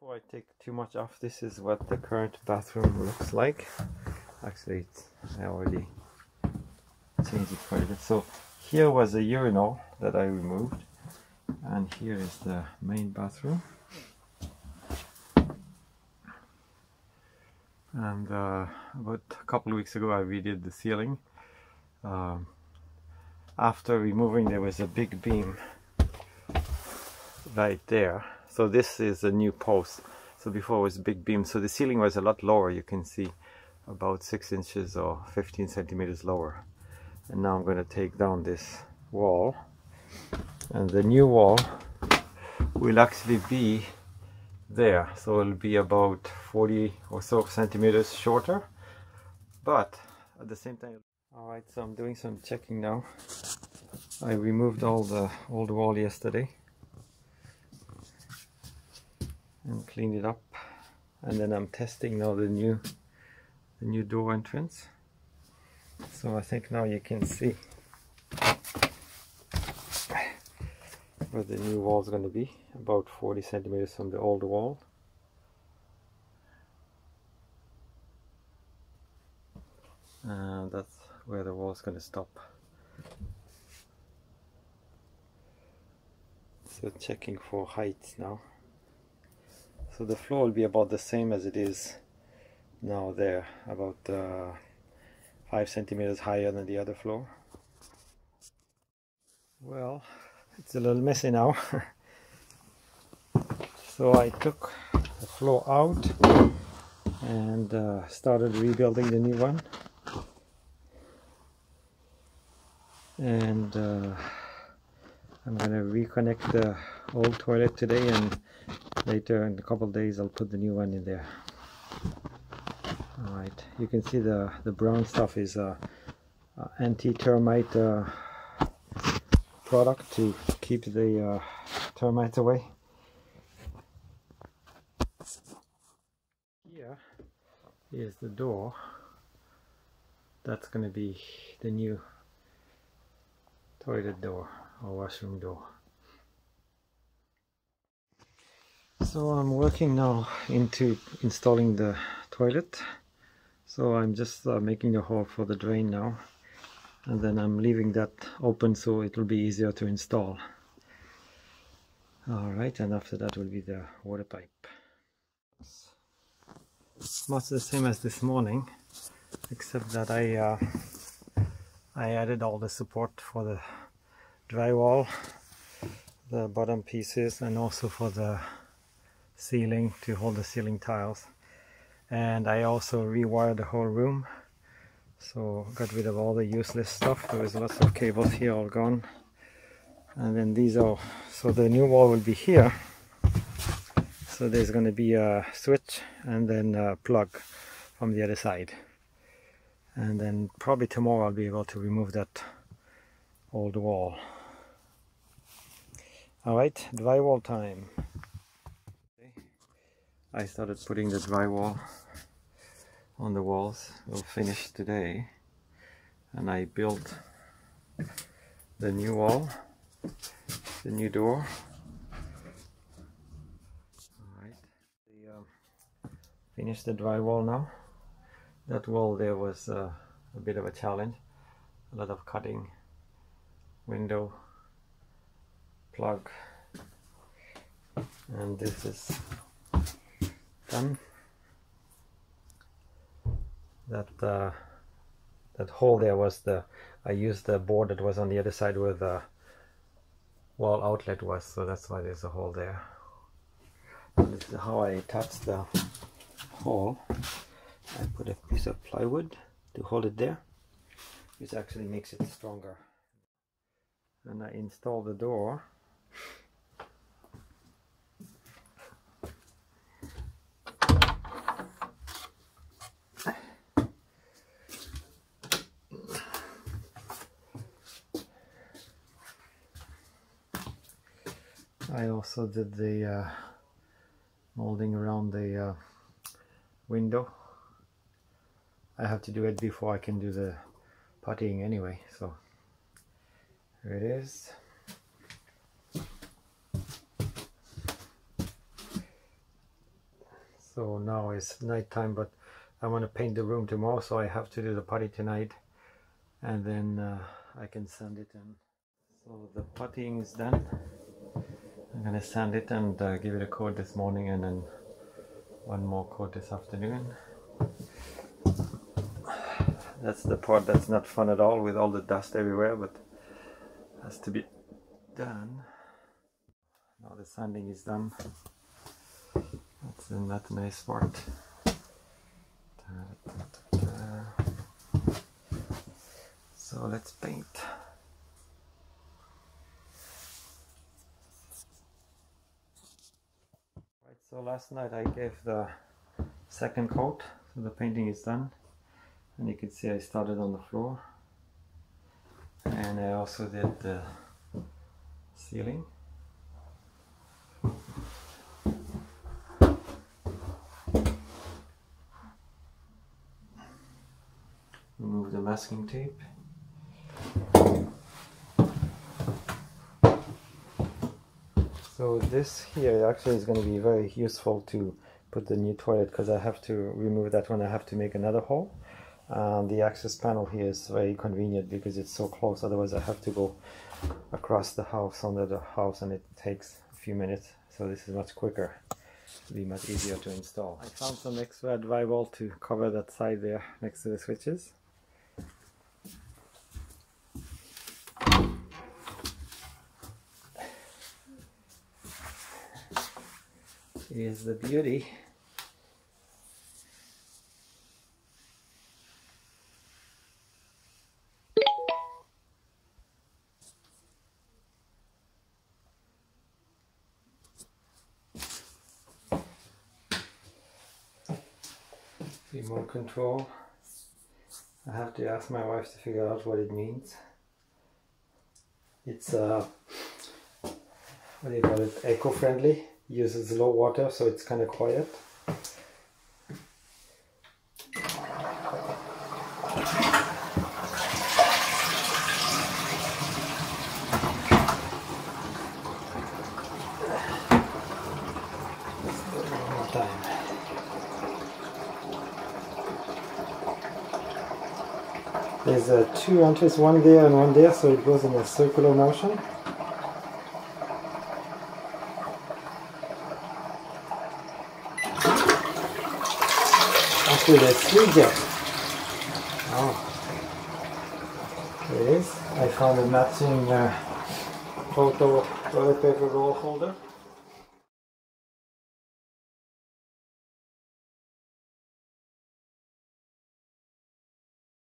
Before I take too much off, this is what the current bathroom looks like. Actually, I already changed it quite a bit. So here was a urinal that I removed, and here is the main bathroom. And about a couple of weeks ago I redid the ceiling. After removing, there was a big beam right there. So this is a new post. So before it was a big beam, so the ceiling was a lot lower. You can see about 6 inches or 15 centimeters lower. And now I'm going to take down this wall, and the new wall will actually be there, so it'll be about 40 or so centimeters shorter, but at the same time. Alright, so I'm doing some checking now. I removed all the old wall yesterday and cleaned it up, and then I'm testing now the new door entrance. So I think now you can see where the new wall is going to be, about 40 centimeters from the old wall. And that's where the wall is going to stop. So checking for height now. So the floor will be about the same as it is now there, about 5 centimeters higher than the other floor. Well, it's a little messy now. So I took the floor out and started rebuilding the new one. And I'm going to reconnect the old toilet today, and later in a couple of days I'll put the new one in there. Alright, you can see the brown stuff is anti-termite product to keep the termites away. Here is the door. That's going to be the new toilet door or washroom door. So I'm working now into installing the toilet. So I'm just making the hole for the drain now, and then I'm leaving that open so it will be easier to install. Alright, and after that will be the water pipe. Much the same as this morning, except that I added all the support for the drywall, the bottom pieces, and also for the ceiling to hold the ceiling tiles. And I also rewired the whole room, so got rid of all the useless stuff. There was lots of cables here, all gone. And then these are, so the new wall will be here. So there's going to be a switch and then a plug from the other side. And then probably tomorrow I'll be able to remove that old wall. Alright, drywall time. I started putting the drywall on the walls. We'll finish today. And I built the new wall, the new door. Alright, finished the drywall now. That wall there was a bit of a challenge. A lot of cutting, window, plug, and this is done. That hole there was I used the board that was on the other side where the wall outlet was, so that's why there's a hole there. And this is how I attached the hole. I put a piece of plywood to hold it there, which actually makes it stronger. And I installed the door. I also did the molding around the window. I have to do it before I can do the puttying anyway, so here it is. So now it's night time, but I want to paint the room tomorrow, so I have to do the putty tonight, and then I can sand it in. So the puttying is done. I'm gonna sand it and give it a coat this morning, and then one more coat this afternoon. That's the part that's not fun at all, with all the dust everywhere, but has to be done. Now the sanding is done. That's not a nice part. So let's paint. Right, so last night I gave the second coat, so the painting is done. And you can see I started on the floor. And I also did the ceiling. Remove the masking tape. So this here actually is going to be very useful to put the new toilet, because I have to remove that one. I have to make another hole. The access panel here is very convenient because it's so close, otherwise I have to go across the house, under the house, and it takes a few minutes. So this is much quicker. It'll be much easier to install. I found some extra drywall to cover that side there next to the switches. Here's the beauty. Remote control. I have to ask my wife to figure out what it means. It's what do you call it? Eco-friendly. Uses low water, so it's kind of quiet. There's two entries, one there and one there, so it goes in a circular motion. Actually, there's three jets. Oh, there it is. I found a matching photo toilet paper roll holder.